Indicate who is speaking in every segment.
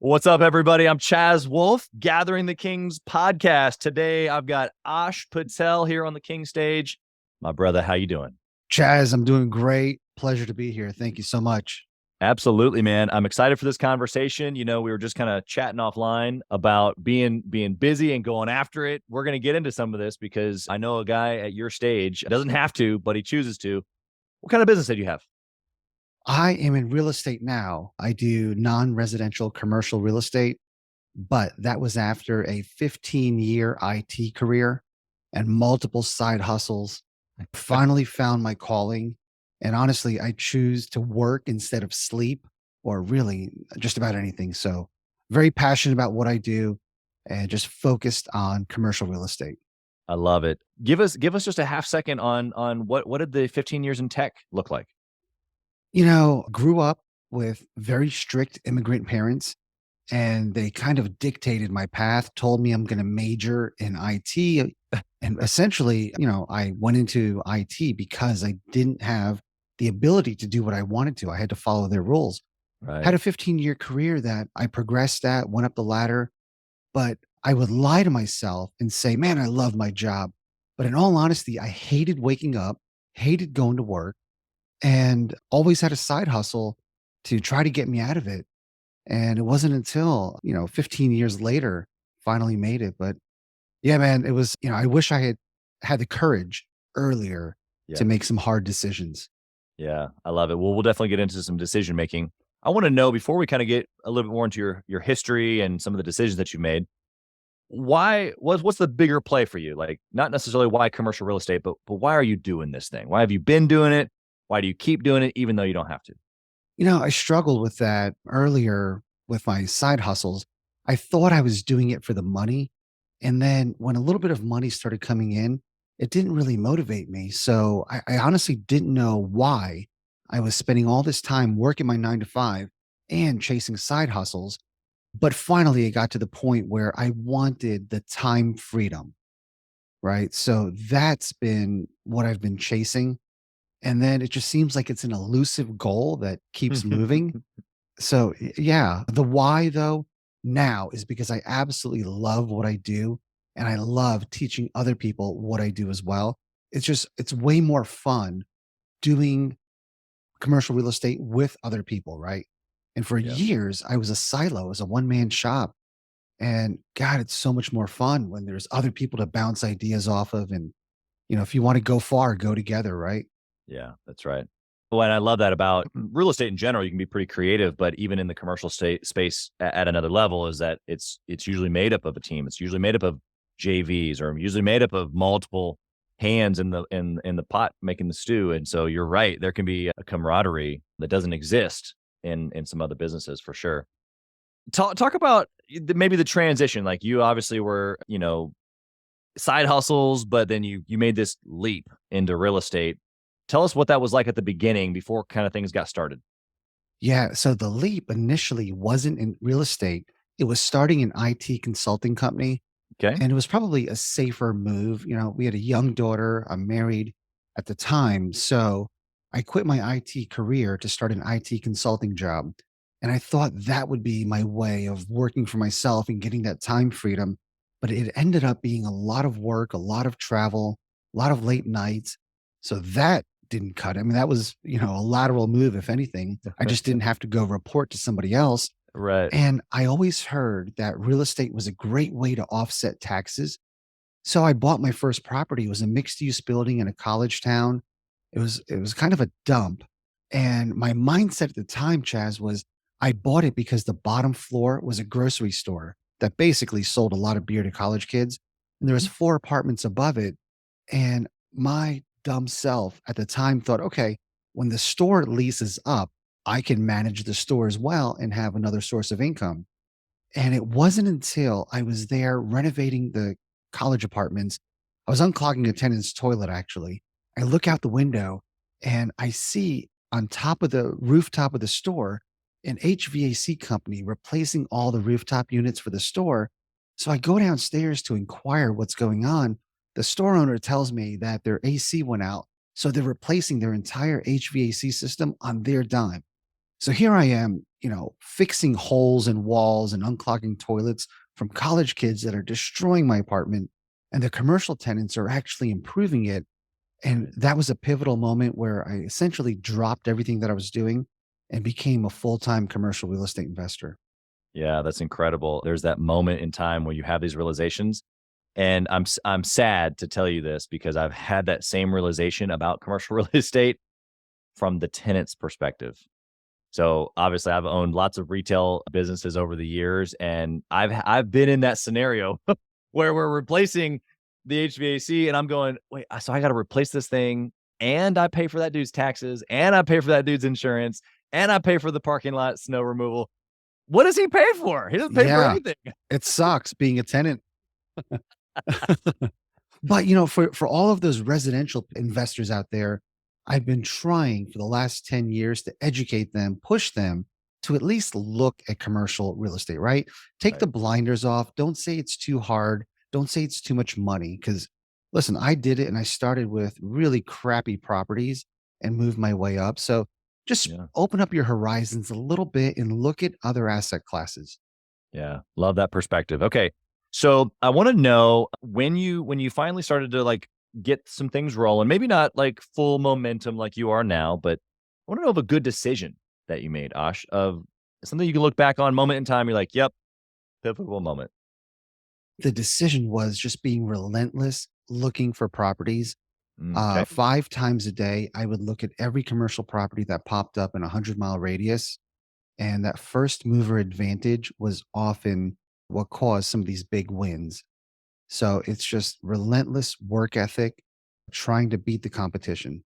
Speaker 1: What's up, everybody? I'm Chaz Wolfe, Gathering the Kings podcast. Today, I've got Ash Patel here on the King stage. My brother, how you doing?
Speaker 2: Chaz, I'm doing great. Pleasure to be here. Thank you so much.
Speaker 1: Absolutely, man. I'm excited for this conversation. You know, we were just kind of chatting offline about being busy and going after it. We're going to get into some of this because I know a guy at your stage doesn't have to, but he chooses to. What kind of business did you have?
Speaker 2: I am in real estate now. I do non-residential commercial real estate, but that was after a 15-year IT career and multiple side hustles. I finally found my calling. And honestly, I choose to work instead of sleep or really just about anything. So, very passionate about what I do and just focused on commercial real estate.
Speaker 1: I love it. Give us just a half second on what did the 15 years in tech look like?
Speaker 2: Grew up with very strict immigrant parents, and they kind of dictated my path, told me I'm going to major in IT. And essentially, I went into IT because I didn't have the ability to do what I wanted to. I had to follow their rules.
Speaker 1: Right.
Speaker 2: Had a 15-year career that I progressed at, went up the ladder, but I would lie to myself and say, man, I love my job. But in all honesty, I hated waking up, hated going to work, and always had a side hustle to try to get me out of it. And it wasn't until, 15 years later, finally made it. But yeah, man, it was, I wish I had had the courage earlier
Speaker 1: Yeah.
Speaker 2: to make some hard decisions.
Speaker 1: Yeah, I love it. Well, we'll definitely get into some decision making. I want to know before we kind of get a little bit more into your history and some of the decisions that you made. What's the bigger play for you? Like not necessarily why commercial real estate, but why are you doing this thing? Why have you been doing it? Why do you keep doing it even though you don't have to?
Speaker 2: I struggled with that earlier with my side hustles. I thought I was doing it for the money. And then when a little bit of money started coming in, it didn't really motivate me. So I honestly didn't know why I was spending all this time working my 9 to 5 and chasing side hustles. But finally, it got to the point where I wanted the time freedom. Right. So that's been what I've been chasing. And then it just seems like it's an elusive goal that keeps moving. So, yeah, the why though now is because I absolutely love what I do and I love teaching other people what I do as well. It's way more fun doing commercial real estate with other people, right? And for
Speaker 1: Yeah.
Speaker 2: years, I was a silo, as a one man shop. And God, it's so much more fun when there's other people to bounce ideas off of. And, if you want to go far, go together, right?
Speaker 1: Yeah, that's right. Well, and I love that about real estate in general. You can be pretty creative, but even in the commercial space at another level, is that it's usually made up of a team. It's usually made up of JVs, or usually made up of multiple hands in the pot making the stew. And so you're right, there can be a camaraderie that doesn't exist in some other businesses for sure. Talk about maybe the transition. Like you obviously were, side hustles, but then you made this leap into real estate. Tell us what that was like at the beginning before kind of things got started.
Speaker 2: Yeah. So the leap initially wasn't in real estate, it was starting an IT consulting company.
Speaker 1: Okay.
Speaker 2: And it was probably a safer move. We had a young daughter. I'm married at the time. So I quit my IT career to start an IT consulting job. And I thought that would be my way of working for myself and getting that time freedom. But it ended up being a lot of work, a lot of travel, a lot of late nights. So that didn't cut it. I mean, that was, a lateral move, if anything. I just didn't have to go report to somebody else.
Speaker 1: Right.
Speaker 2: And I always heard that real estate was a great way to offset taxes. So I bought my first property. It was a mixed use building in a college town. It was kind of a dump. And my mindset at the time, Chaz, was I bought it because the bottom floor was a grocery store that basically sold a lot of beer to college kids. And there was 4 apartments above it. And my dumb self at the time thought, okay, when the store leases up, I can manage the store as well and have another source of income. And it wasn't until I was there renovating the college apartments, I was unclogging a tenant's toilet actually. I look out the window and I see on top of the rooftop of the store an HVAC company replacing all the rooftop units for the store. So I go downstairs to inquire what's going on. The store owner tells me that their AC went out. So they're replacing their entire HVAC system on their dime. So here I am, fixing holes in walls and unclogging toilets from college kids that are destroying my apartment. And the commercial tenants are actually improving it. And that was a pivotal moment where I essentially dropped everything that I was doing and became a full-time commercial real estate investor.
Speaker 1: Yeah, that's incredible. There's that moment in time where you have these realizations, and I'm sad to tell you this because I've had that same realization about commercial real estate from the tenant's perspective. So obviously, I've owned lots of retail businesses over the years, and I've been in that scenario where we're replacing the HVAC, and I'm going, wait, so I got to replace this thing, and I pay for that dude's taxes, and I pay for that dude's insurance, and I pay for the parking lot snow removal. What does he pay for? He doesn't pay for
Speaker 2: Yeah,
Speaker 1: anything.
Speaker 2: it sucks being a tenant. But, for all of those residential investors out there, I've been trying for the last 10 years to educate them, push them to at least look at commercial real estate, right? Take
Speaker 1: Right.
Speaker 2: the blinders off. Don't say it's too hard. Don't say it's too much money. Because listen, I did it and I started with really crappy properties and moved my way up. So just
Speaker 1: Yeah.
Speaker 2: open up your horizons a little bit and look at other asset classes.
Speaker 1: Yeah. Love that perspective. Okay. So I want to know when you finally started to like get some things rolling, maybe not like full momentum like you are now, but I want to know of a good decision that you made, Ash, of something you can look back on moment in time. You're like, yep, pivotal moment.
Speaker 2: The decision was just being relentless looking for properties.
Speaker 1: Okay.
Speaker 2: 5 times a day, I would look at every commercial property that popped up in a 100-mile radius, and that first mover advantage was often what caused some of these big wins. So it's just relentless work ethic, trying to beat the competition.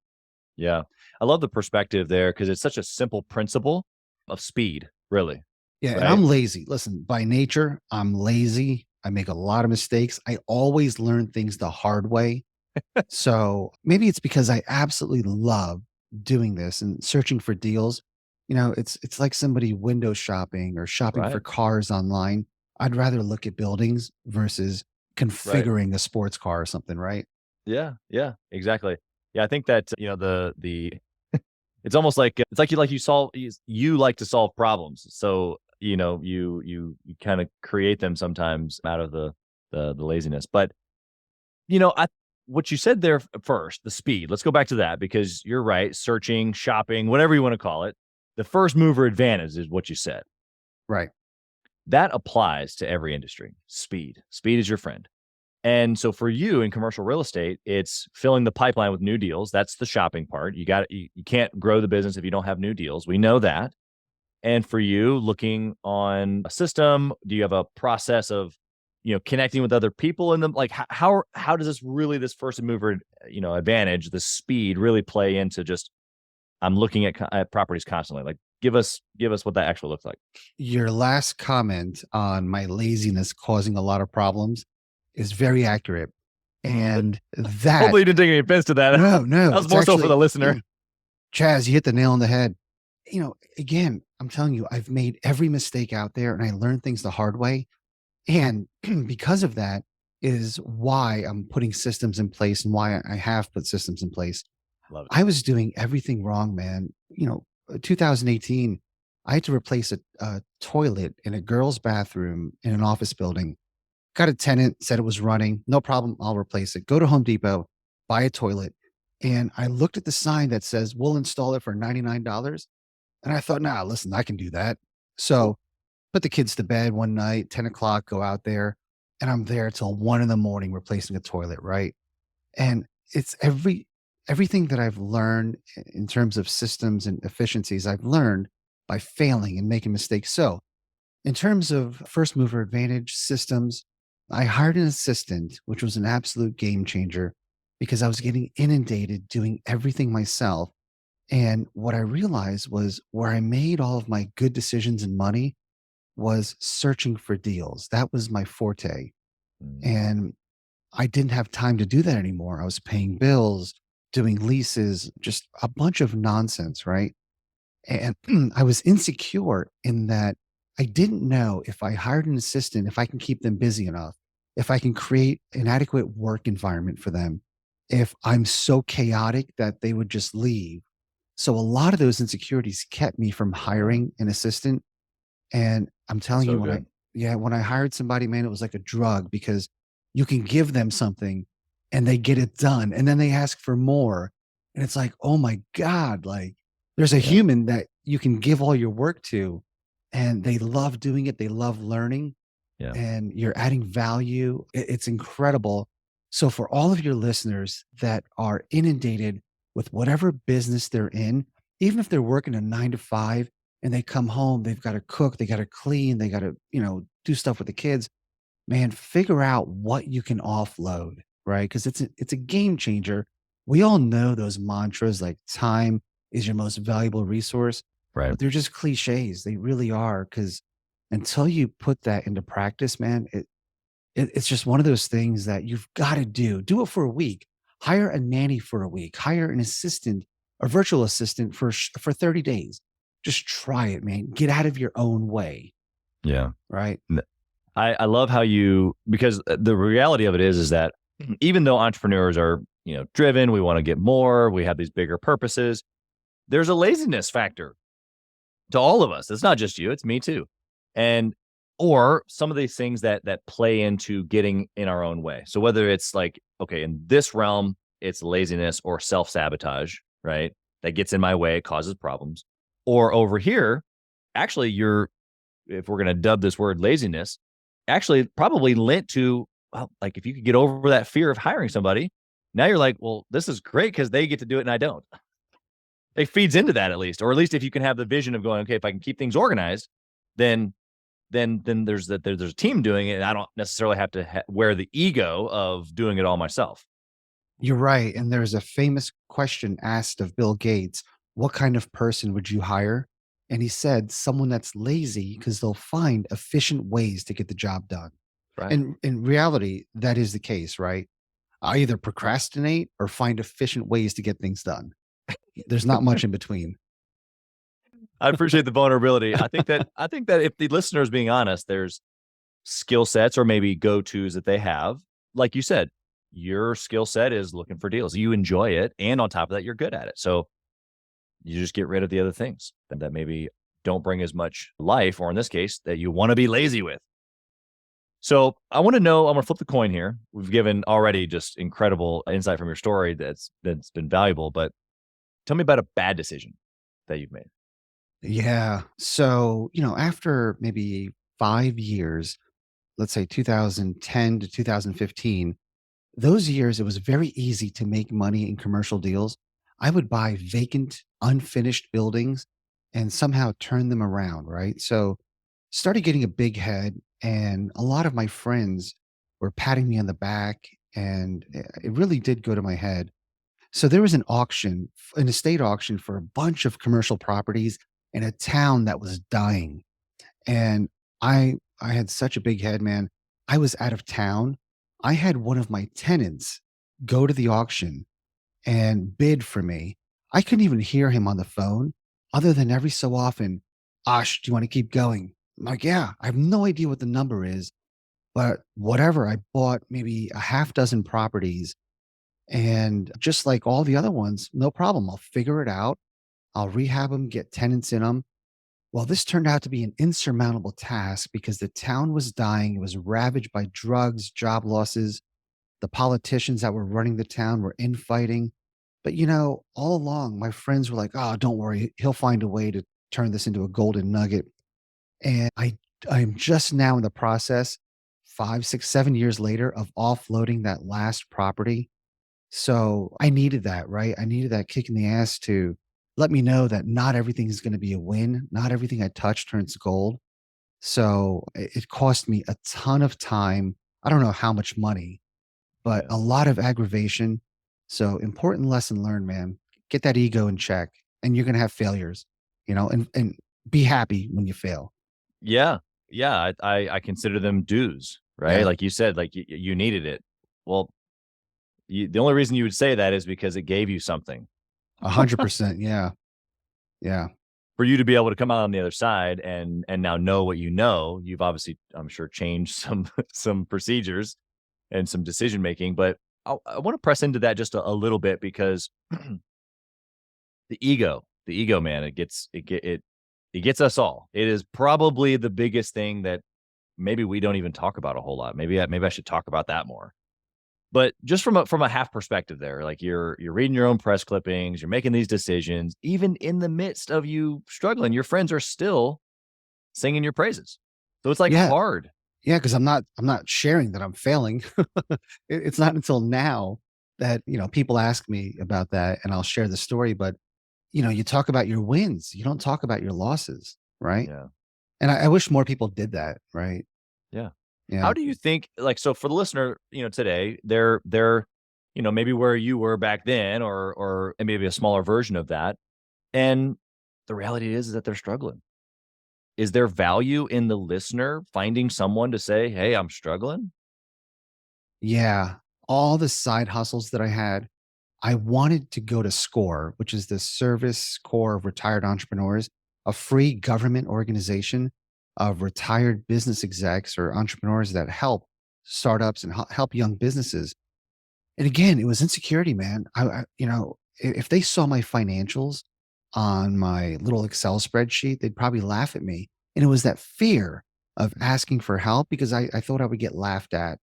Speaker 1: Yeah. I love the perspective there because it's such a simple principle of speed, really.
Speaker 2: Yeah, and
Speaker 1: Right.
Speaker 2: I'm lazy. Listen, by nature, I'm lazy. I make a lot of mistakes. I always learn things the hard way. So maybe it's because I absolutely love doing this and searching for deals. It's like somebody window shopping or shopping for
Speaker 1: Right.
Speaker 2: cars online. I'd rather look at buildings versus
Speaker 1: Right.
Speaker 2: configuring a sports car or something, right?
Speaker 1: Yeah. Yeah. Exactly. Yeah. I think that, the it's almost like you like to solve problems. So, you kind of create them sometimes out of the laziness. But, I what you said there first, the speed. Let's go back to that because you're right, searching, shopping, whatever you want to call it. The first mover advantage is what you said.
Speaker 2: Right.
Speaker 1: That applies to every industry. Speed. Speed is your friend. And so for you in commercial real estate, it's filling the pipeline with new deals. That's the shopping part. You can't grow the business if you don't have new deals. We know that. And for you, looking on a system, do you have a process of, connecting with other people in them? Like how does this first mover, advantage, the speed really play into just I'm looking at properties constantly. Like give us what that actually looks like.
Speaker 2: Your last comment on my laziness causing a lot of problems is very accurate. And that,
Speaker 1: Hopefully you didn't take any offense to that.
Speaker 2: no, no,
Speaker 1: That was
Speaker 2: it's
Speaker 1: more so for
Speaker 2: actually,
Speaker 1: the listener.
Speaker 2: Chaz, you hit the nail on the head. Again, I'm telling you, I've made every mistake out there and I learned things the hard way. And because of that is why I'm putting systems in place and why I have put systems in place.
Speaker 1: Love it.
Speaker 2: I was doing everything wrong, man. 2018, I had to replace a toilet in a girl's bathroom in an office building. Got a tenant, said it was running. No problem. I'll replace it. Go to Home Depot, buy a toilet. And I looked at the sign that says, we'll install it for $99. And I thought, nah, listen, I can do that. So put the kids to bed one night, 10 o'clock, go out there, and I'm there till 1 in the morning replacing a toilet, right? And it's everything that I've learned in terms of systems and efficiencies, I've learned by failing and making mistakes. So in terms of first mover advantage systems, I hired an assistant, which was an absolute game changer because I was getting inundated doing everything myself. And what I realized was where I made all of my good decisions and money was searching for deals. That was my forte.
Speaker 1: Mm,
Speaker 2: And I didn't have time to do that anymore. I was paying bills, doing leases, just a bunch of nonsense, right? And I was insecure in that I didn't know if I hired an assistant, if I can keep them busy enough, if I can create an adequate work environment for them, if I'm so chaotic that they would just leave. So a lot of those insecurities kept me from
Speaker 1: yeah.
Speaker 2: hiring an assistant. And I'm
Speaker 1: That's
Speaker 2: telling
Speaker 1: so
Speaker 2: you,
Speaker 1: good.
Speaker 2: when I hired somebody, man, it was like a drug because you can give them something and they get it done. And then they ask for more. And it's like, oh my God, like there's a
Speaker 1: Yeah.
Speaker 2: human that you can give all your work to and they love doing it. They love learning
Speaker 1: Yeah.
Speaker 2: and you're adding value. It's incredible. So, for all of your listeners that are inundated with whatever business they're in, even if they're working a 9 to 5 and they come home, they've got to cook, they got to clean, they got to, do stuff with the kids, man, figure out what you can offload, right? Because it's a game changer. We all know those mantras like time is your most valuable resource,
Speaker 1: Right.
Speaker 2: but they're just cliches. They really are. Because until you put that into practice, man, it's just one of those things that you've got to do. Do it for a week. Hire a nanny for a week. Hire an assistant, a virtual assistant for 30 days. Just try it, man. Get out of your own way,
Speaker 1: Yeah.
Speaker 2: right?
Speaker 1: I love how you, because the reality of it is that even though entrepreneurs are, driven, we want to get more, we have these bigger purposes, there's a laziness factor to all of us. It's not just you, it's me too. And or some of these things that play into getting in our own way. So whether it's like, okay, in this realm, it's laziness or self-sabotage, right? That gets in my way, causes problems. Or over here, actually you're, if we're going to dub this word laziness, actually probably linked to, well, like if you could get over that fear of hiring somebody, now you're like, well, this is great because they get to do it and I don't. It feeds into that at least, or at least if you can have the vision of going, okay, if I can keep things organized, then then there's a team doing it, and I don't necessarily have to wear the ego of doing it all myself.
Speaker 2: You're right. And there's a famous question asked of Bill Gates: what kind of person would you hire? And he said, someone that's lazy because they'll find efficient ways to get the job done.
Speaker 1: Right.
Speaker 2: And in reality, that is the case, right? I either procrastinate or find efficient ways to get things done. There's not much in between.
Speaker 1: I appreciate the vulnerability. I think that if the listener is being honest, there's skill sets or maybe go-tos that they have. Like you said, your skill set is looking for deals. You enjoy it, and on top of that, you're good at it. So you just get rid of the other things that maybe don't bring as much life, or in this case, that you want to be lazy with. So I want to know, I'm going to flip the coin here. We've given already just incredible insight from your story that's been valuable, but tell me about a bad decision that you've made.
Speaker 2: Yeah. So, after maybe 5 years, let's say 2010 to 2015, those years, it was very easy to make money in commercial deals. I would buy vacant, unfinished buildings and somehow turn them around, right? So, started getting a big head, and a lot of my friends were patting me on the back, and it really did go to my head. So, there was an auction, an estate auction for a bunch of commercial properties in a town that was dying. And I had such a big head, man. I was out of town. I had one of my tenants go to the auction and bid for me. I couldn't even hear him on the phone other than every so often, "Ash, do you want to keep going?" I'm like, "Yeah." I have no idea what the number is, but whatever. I bought maybe a half dozen properties, and just like all the other ones, no problem. I'll figure it out. I'll rehab them, get tenants in them. Well, this turned out to be an insurmountable task because the town was dying. It was ravaged by drugs, job losses. The politicians that were running the town were infighting. But all along, my friends were like, "Oh, don't worry, he'll find a way to turn this into a golden nugget." And I'm just now in the process, 5, 6, 7 years later, of offloading that last property. So I needed that, right? I needed that kick in the ass to let me know that not everything is going to be a win. Not everything I touch turns gold. So it cost me a ton of time. I don't know how much money, but
Speaker 1: Yeah.
Speaker 2: a lot of aggravation. So important lesson learned, man. Get that ego in check, and you're going to have failures, and be happy when you fail.
Speaker 1: Yeah. Yeah. I consider them dues, right?
Speaker 2: Yeah.
Speaker 1: Like you said, like you needed it. Well, the only reason you would say that is because it gave you something
Speaker 2: 100%. Yeah. Yeah.
Speaker 1: for you to be able to come out on the other side and now know what you know. You've obviously, I'm sure, changed some some procedures and some decision making, but I want to press into that just a little bit because the ego, man, it gets it get it. It gets us all. It is probably the biggest thing that maybe we don't even talk about a whole lot. Maybe I should talk about that more. But just from a half perspective there, like you're reading your own press clippings, you're making these decisions, even in the midst of you struggling, your friends are still singing your praises. So it's like
Speaker 2: Yeah.
Speaker 1: hard.
Speaker 2: Yeah, because I'm not sharing that I'm failing. It's not until now that, people ask me about that and I'll share the story, but, you talk about your wins, you don't talk about your losses, right?
Speaker 1: Yeah.
Speaker 2: And I wish more people did that, right?
Speaker 1: Yeah. How
Speaker 2: Yeah.
Speaker 1: do you think, like, so for the listener, today, they're, maybe where you were back then or maybe a smaller version of that. And the reality is that they're struggling. Is there value in the listener finding someone to say, "Hey, I'm struggling"?
Speaker 2: Yeah. All the side hustles that I had, I wanted to go to SCORE, which is the Service Corps of Retired Entrepreneurs, a free government organization of retired business execs or entrepreneurs that help startups and help young businesses. And again, it was insecurity, man. If they saw my financials on my little Excel spreadsheet, they'd probably laugh at me. And it was that fear of
Speaker 1: Mm,
Speaker 2: asking for help because I thought I would get laughed at.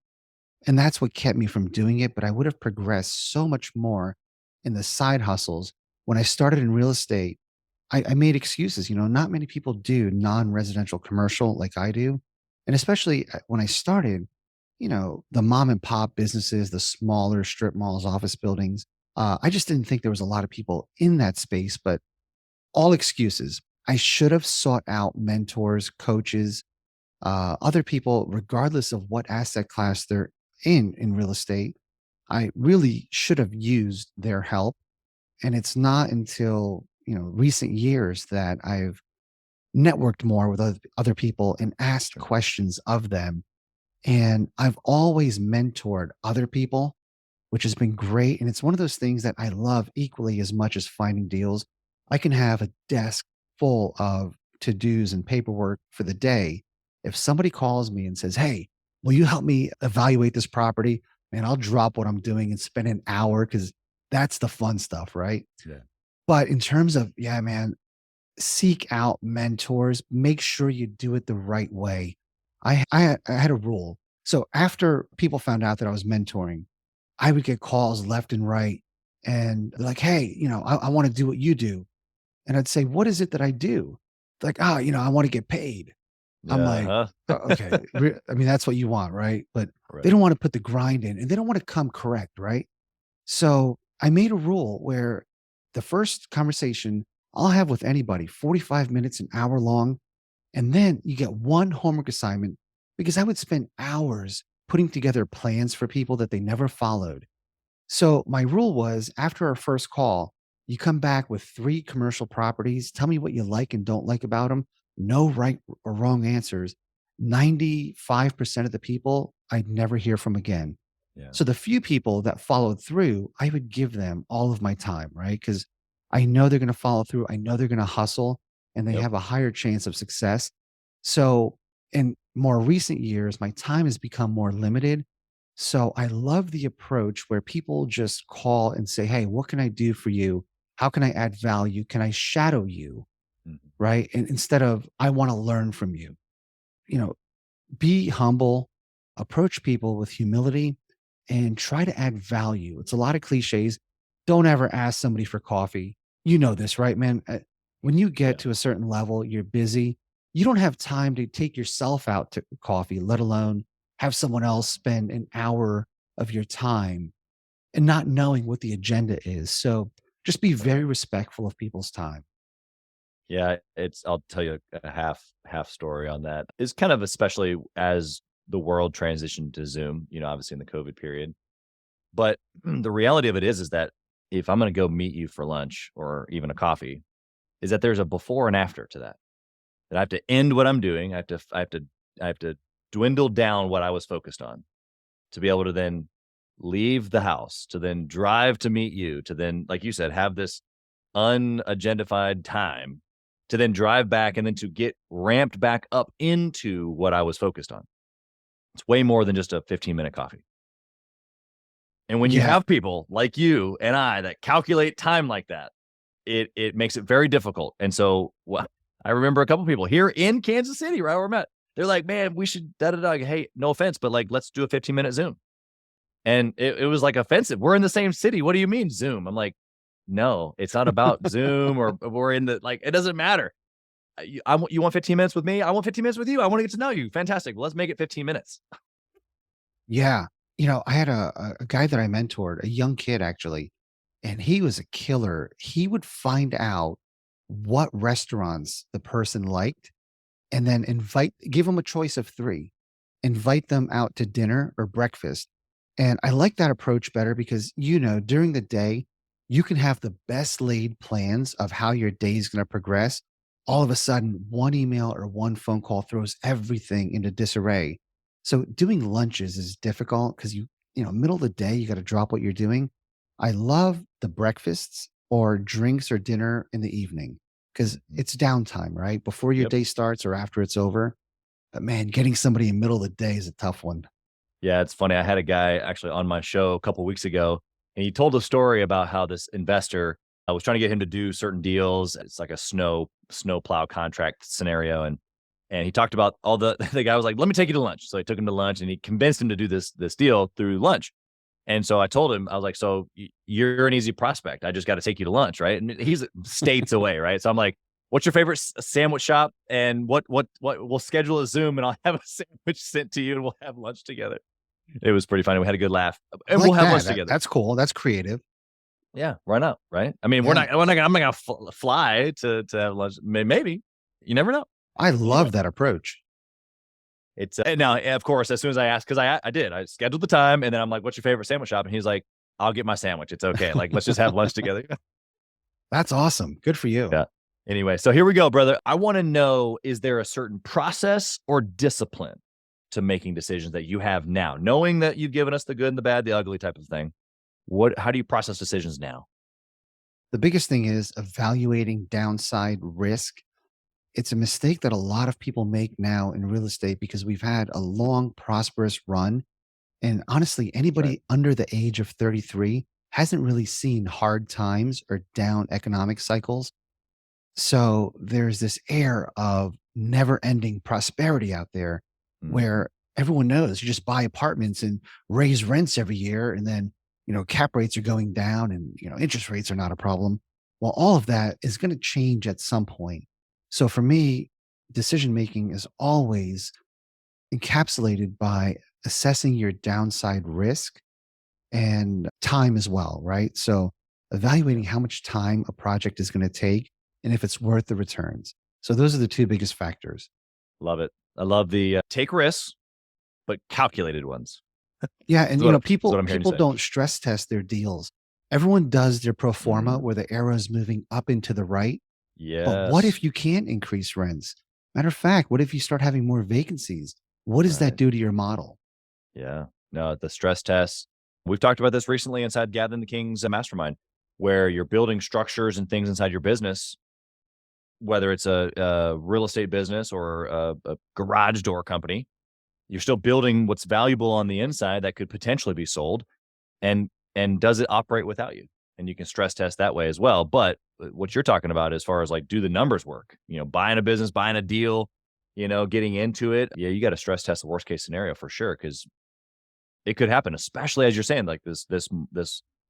Speaker 2: And that's what kept me from doing it. But I would have progressed so much more in the side hustles. When I started in real estate, I made excuses. Not many people do non residential commercial like I do. And especially when I started, the mom and pop businesses, the smaller strip malls, office buildings, I just didn't think there was a lot of people in that space, but all excuses. I should have sought out mentors, coaches, other people, regardless of what asset class they're in real estate. I really should have used their help. And it's not until, recent years that I've networked more with other people and asked
Speaker 1: sure.
Speaker 2: questions of them. And I've always mentored other people, which has been great. And it's one of those things that I love equally as much as finding deals. I can have a desk full of to dos and paperwork for the day. If somebody calls me and says, "Hey, will you help me evaluate this property?" Man, I'll drop what I'm doing and spend an hour because that's the fun stuff, right?
Speaker 1: Yeah.
Speaker 2: But in terms of, yeah, man, seek out mentors, make sure you do it the right way. I had a rule. So after people found out that I was mentoring, I would get calls left and right and they're like, "Hey, I want to do what you do." And I'd say, "What is it that I do?" Like, "Ah, I want to get paid." I'm like,
Speaker 1: Uh-huh.
Speaker 2: Okay. I mean, that's what you want, right?" But they
Speaker 1: Right.
Speaker 2: don't want to put the grind in and they don't want to come correct, right? So I made a rule where the first conversation I'll have with anybody, 45 minutes, an hour long. And then you get one homework assignment because I would spend hours putting together plans for people that they never followed. So my rule was after our first call, you come back with three commercial properties. Tell me what you like and don't like about them. No right or wrong answers. 95% of the people I'd never hear from again.
Speaker 1: Yeah.
Speaker 2: So the few people that followed through, I would give them all of my time, right? Because I know they're going to follow through. I know they're going to hustle and they
Speaker 1: Yep.
Speaker 2: have a higher chance of success. So in more recent years, my time has become more limited. So I love the approach where people just call and say, "Hey, what can I do for you? How can I add value? Can I shadow you?"
Speaker 1: Mhm.
Speaker 2: Right. And instead of, "I want to learn from you," you know, be humble, approach people with humility, and try to add value. It's a lot of cliches. Don't ever ask somebody for coffee. You know this, right, man? When you get
Speaker 1: Yeah.
Speaker 2: to a certain level, you're busy. You don't have time to take yourself out to coffee, let alone have someone else spend an hour of your time and not knowing what the agenda is. So just be very
Speaker 1: Right.
Speaker 2: respectful of people's time.
Speaker 1: Yeah, I'll tell you a half story on that. It's kind of especially as the world transitioned to Zoom, obviously in the COVID period. But the reality of it is that if I'm gonna go meet you for lunch or even a coffee, is that there's a before and after to that. That I have to end what I'm doing. I have to dwindle down what I was focused on to be able to then leave the house, to then drive to meet you, to then, like you said, have this unagendified time to then drive back and then to get ramped back up into what I was focused on. It's way more than just a 15-minute coffee. And when you
Speaker 2: Yeah.
Speaker 1: have people like you and I that calculate time like that, it makes it very difficult. And so I remember a couple people here in Kansas City, right where I'm at. They're like, man, we should da da da. Hey, no offense, but like, let's do a 15-minute Zoom. And it was like offensive. We're in the same city. What do you mean Zoom? I'm like, no, it's not about Zoom or we're in the like. It doesn't matter. You want 15 minutes with me? I want 15 minutes with you. I want to get to know you. Fantastic. Well, let's make it 15 minutes.
Speaker 2: Yeah. You know, I had a guy that I mentored, a young kid actually, and he was a killer. He would find out what restaurants the person liked and then give them a choice of 3, invite them out to dinner or breakfast. And I like that approach better because, during the day, you can have the best laid plans of how your day is going to progress. All of a sudden, one email or one phone call throws everything into disarray. So doing lunches is difficult because middle of the day, you got to drop what you're doing. I love the breakfasts or drinks or dinner in the evening because it's downtime, right? Before your
Speaker 1: Yep.
Speaker 2: day starts or after it's over. But man, getting somebody in the middle of the day is a tough one.
Speaker 1: Yeah, it's funny. I had a guy actually on my show a couple weeks ago, and he told a story about how this investor I was trying to get him to do certain deals. It's like a snow plow contract scenario, and he talked about all the the guy was like, "Let me take you to lunch." So I took him to lunch, and he convinced him to do this deal through lunch. And so I told him, I was like, "So you're an easy prospect. I just got to take you to lunch, right?" And he's states away, right? So I'm like, "What's your favorite sandwich shop? And what we'll schedule a Zoom, and I'll have a sandwich sent to you, and we'll have lunch together." It was pretty funny. We had a good laugh,
Speaker 2: I
Speaker 1: and we'll
Speaker 2: like
Speaker 1: have
Speaker 2: that.
Speaker 1: lunch together.
Speaker 2: That's cool. That's creative.
Speaker 1: Yeah, why not? Right? I mean,
Speaker 2: Yeah.
Speaker 1: I'm not gonna fly to have lunch. Maybe you never know.
Speaker 2: I
Speaker 1: You never know.
Speaker 2: love that approach.
Speaker 1: It's and now, of course, as soon as I asked, because I scheduled the time, and then I'm like, "What's your favorite sandwich shop?" And he's like, "I'll get my sandwich. It's okay. Like, let's just have lunch together."
Speaker 2: That's awesome. Good for you.
Speaker 1: Yeah. Anyway, so here we go, brother. I want to know: is there a certain process or discipline to making decisions that you have now, knowing that you've given us the good and the bad, the ugly type of thing? How do you process decisions now?
Speaker 2: The biggest thing is evaluating downside risk. It's a mistake that a lot of people make now in real estate because we've had a long, prosperous run. And honestly,
Speaker 1: That's right.
Speaker 2: anybody under the age of 33 hasn't really seen hard times or down economic cycles. So there's this air of never ending prosperity out there
Speaker 1: Mhm.
Speaker 2: where everyone knows you just buy apartments and raise rents every year. And then, cap rates are going down and, interest rates are not a problem. Well, all of that is going to change at some point. So for me, decision making is always encapsulated by assessing your downside risk and time as well, right? So
Speaker 1: Yeah.
Speaker 2: evaluating how much time a project is going to take and if it's worth the returns. So those are the 2 biggest factors.
Speaker 1: Love it. I love the take risks, but calculated ones.
Speaker 2: Yeah, and
Speaker 1: Is what
Speaker 2: people
Speaker 1: I'm hearing you
Speaker 2: people
Speaker 1: say.
Speaker 2: don't stress test their deals. Everyone does their pro forma
Speaker 1: Mhm.
Speaker 2: where the arrow is moving up and to the right. But what
Speaker 1: Yes.
Speaker 2: if you can't increase rents? Matter of fact, what if you start having more vacancies? What does that
Speaker 1: Right.
Speaker 2: do to your model?
Speaker 1: Yeah. No, the stress tests. We've talked about this recently inside Gathering the Kings Mastermind, where you're building structures and things inside your business, whether it's a real estate business or a garage door company. You're still building what's valuable on the inside that could potentially be sold, and does it operate without you? And you can stress test that way as well. But what you're talking about as far as like, do the numbers work? Buying a business, buying a deal, getting into it. Yeah, you got to stress test the worst case scenario for sure, because it could happen, especially as you're saying, like this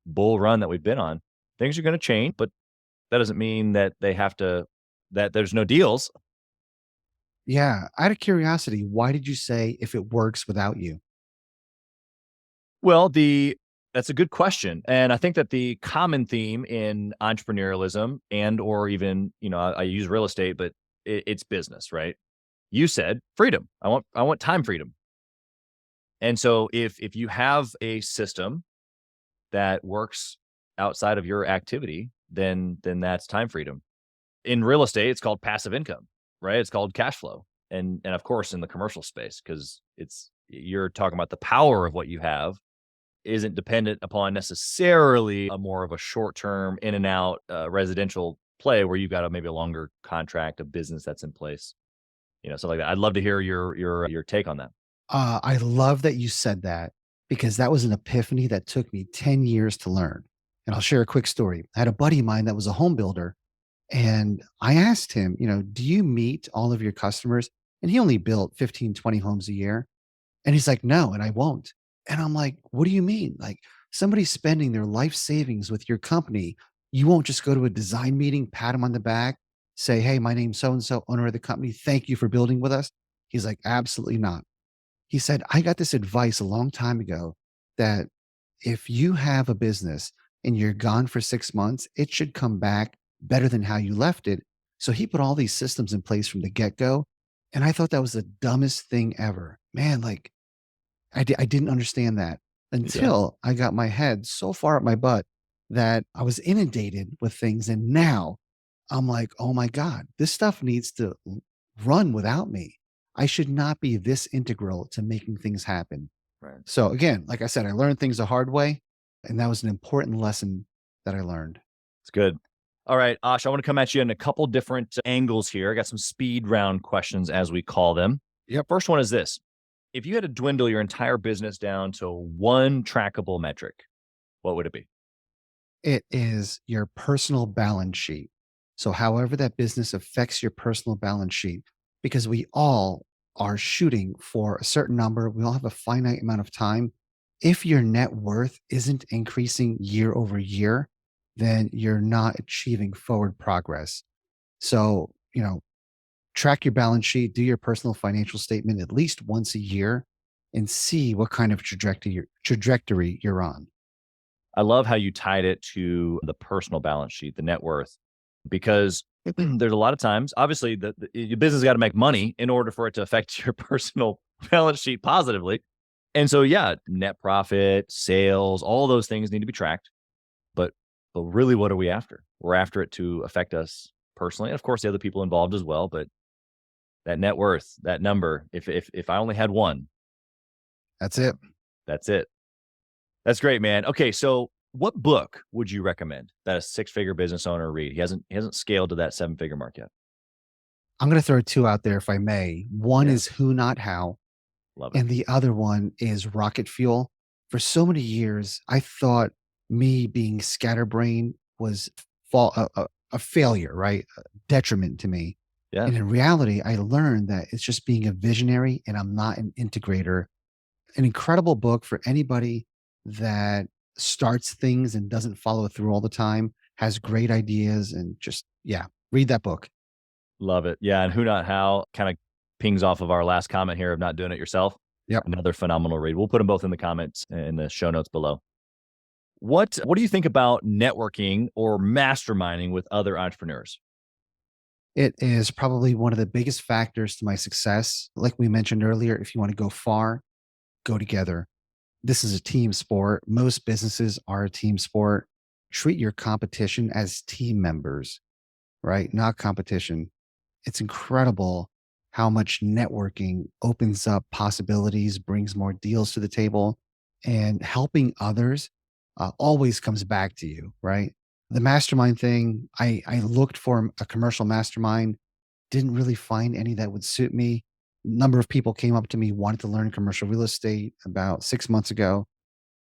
Speaker 1: bull run that we've been on. Things are going to change, but that doesn't mean that that there's no deals.
Speaker 2: Yeah, out of curiosity, why did you say if it works without you?
Speaker 1: Well, that's a good question, and I think that the common theme in entrepreneurialism and or even, I use real estate, but it's business, right? You said freedom. I want time freedom. And so if you have a system that works outside of your activity, then that's time freedom. In real estate, it's called passive income, right? It's called cash flow. And of course in the commercial space, because you're talking about the power of what you have isn't dependent upon necessarily a more of a short-term in and out residential play where you've got maybe a longer contract of business that's in place, stuff like that. I'd love to hear your take on that.
Speaker 2: I love that you said that because that was an epiphany that took me 10 years to learn. And I'll share a quick story. I had a buddy of mine that was a home builder And I asked him, do you meet all of your customers? And he only built 15, 20 homes a year. And he's like, no, and I won't. And I'm like, what do you mean? Like somebody's spending their life savings with your company. You won't just go to a design meeting, pat him on the back, say, hey, my name's so and so, owner of the company. Thank you for building with us. He's like, absolutely not. He said, I got this advice a long time ago that if you have a business and you're gone for 6 months, it should come back better than how you left it. So he put all these systems in place from the get go. And I thought that was the dumbest thing ever. Man, like I didn't understand that
Speaker 1: Yeah.
Speaker 2: until I got my head so far up my butt that I was inundated with things. And now I'm like, oh my God, this stuff needs to run without me. I should not be this integral to making things happen.
Speaker 1: Right.
Speaker 2: So again, like I said, I learned things the hard way. And that was an important lesson that I learned.
Speaker 1: It's good. All right, Ash, I want to come at you in a couple different angles here. I got some speed round questions, as we call them.
Speaker 2: Yep.
Speaker 1: First one is this. If you had to dwindle your entire business down to one trackable metric, what would it be?
Speaker 2: It is your personal balance sheet. So, however, that business affects your personal balance sheet, because we all are shooting for a certain number, we all have a finite amount of time. If your net worth isn't increasing year over year, then you're not achieving forward progress. So, track your balance sheet, do your personal financial statement at least once a year and see what kind of trajectory you're on.
Speaker 1: I love how you tied it to the personal balance sheet, the net worth, because there's a lot of times, obviously, your business got to make money in order for it to affect your personal balance sheet positively. And so, yeah, net profit, sales, all those things need to be tracked. But really, what are we after? We're after it to affect us personally, and of course, the other people involved as well. But that net worth, that number, if I only had one,
Speaker 2: That's it.
Speaker 1: that's it. That's great, man. Okay, so what book would you recommend that a six-figure business owner read? He hasn't scaled to that seven-figure mark yet.
Speaker 2: I'm going to throw two out there if I may. One
Speaker 1: Yeah,
Speaker 2: is Who Not How,
Speaker 1: love it.
Speaker 2: and the other one is Rocket Fuel. For so many years, I thought me being scatterbrained was a failure, right? A detriment to me.
Speaker 1: Yeah,
Speaker 2: And in reality, I learned that it's just being a visionary and I'm not an integrator. An incredible book for anybody that starts things and doesn't follow through all the time, has great ideas, and just, yeah, read that book.
Speaker 1: love it. Yeah, and who not how kind of pings off of our last comment here of not doing it yourself.
Speaker 2: Yep.
Speaker 1: Another phenomenal read. We'll put them both in the comments in the show notes below. What do you think about networking or masterminding with other entrepreneurs?
Speaker 2: It is probably one of the biggest factors to my success. Like we mentioned earlier, if you want to go far, go together. This is a team sport. Most businesses are a team sport. Treat your competition as team members, right? Not competition. It's incredible how much networking opens up possibilities, brings more deals to the table, and helping others always comes back to you, right? The mastermind thing, I looked for a commercial mastermind, didn't really find any that would suit me. Number of people came up to me, wanted to learn commercial real estate about 6 months ago,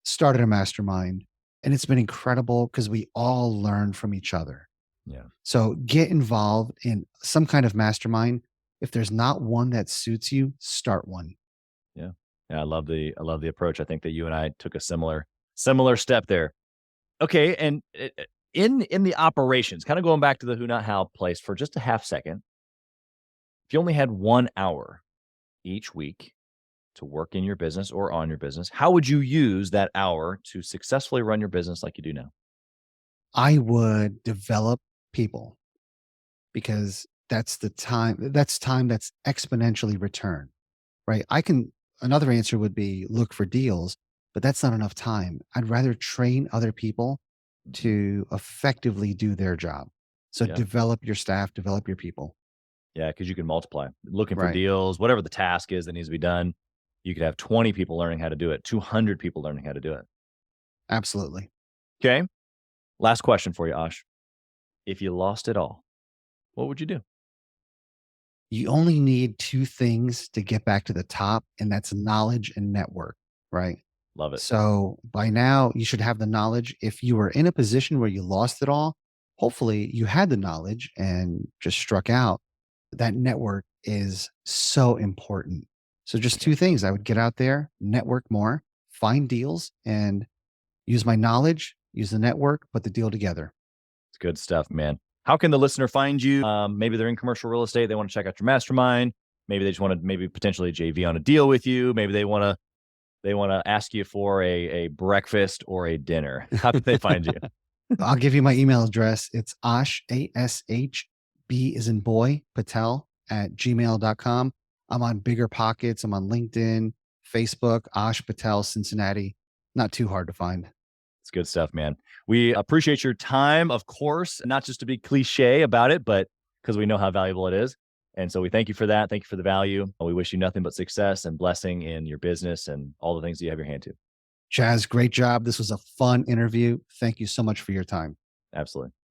Speaker 2: started a mastermind, and it's been incredible because we all learn from each other.
Speaker 1: Yeah.
Speaker 2: So get involved in some kind of mastermind. If there's not one that suits you, start one.
Speaker 1: Yeah. Yeah. I love the approach. I think that you and I took a similar step there. Okay. And in the operations, kind of going back to the who not how place for just a half second, if you only had 1 hour each week to work in your business or on your business, how would you use that hour to successfully run your business like you do now?
Speaker 2: I would develop people because that's time that's exponentially returned, right? Another answer would be look for deals, but that's not enough time. I'd rather train other people
Speaker 1: Mhm.
Speaker 2: to effectively do their job. So
Speaker 1: Yeah.
Speaker 2: develop your staff, develop your people.
Speaker 1: Yeah. Cause you can multiply looking for
Speaker 2: Right.
Speaker 1: deals, whatever the task is that needs to be done. You could have 20 people learning how to do it, 200 people learning how to do it.
Speaker 2: Absolutely.
Speaker 1: Okay. Last question for you, Ash. If you lost it all, what would you do?
Speaker 2: You only need two things to get back to the top, and that's knowledge and network, right?
Speaker 1: Love it.
Speaker 2: So by now, you should have the knowledge. If you were in a position where you lost it all, hopefully you had the knowledge and just struck out. That network is so important. So just
Speaker 1: Yeah,
Speaker 2: two things. I would get out there, network more, find deals, and use my knowledge, use the network, put the deal together.
Speaker 1: it's good stuff, man. How can the listener find you? Maybe they're in commercial real estate. They want to check out your mastermind. Maybe they just want to maybe potentially JV on a deal with you. Maybe they want to ask you for a breakfast or a dinner. How can they find you?
Speaker 2: I'll give you my email address. It's Ash, ASH, B is in boy, Patel at gmail.com. I'm on Bigger Pockets. I'm on LinkedIn, Facebook, Ash Patel, Cincinnati. Not too hard to find.
Speaker 1: It's good stuff, man. We appreciate your time, of course, not just to be cliche about it, but because we know how valuable it is. And so we thank you for that. Thank you for the value. We wish you nothing but success and blessing in your business and all the things that you have your hand to.
Speaker 2: Chaz, great job. This was a fun interview. Thank you so much for your time.
Speaker 1: Absolutely.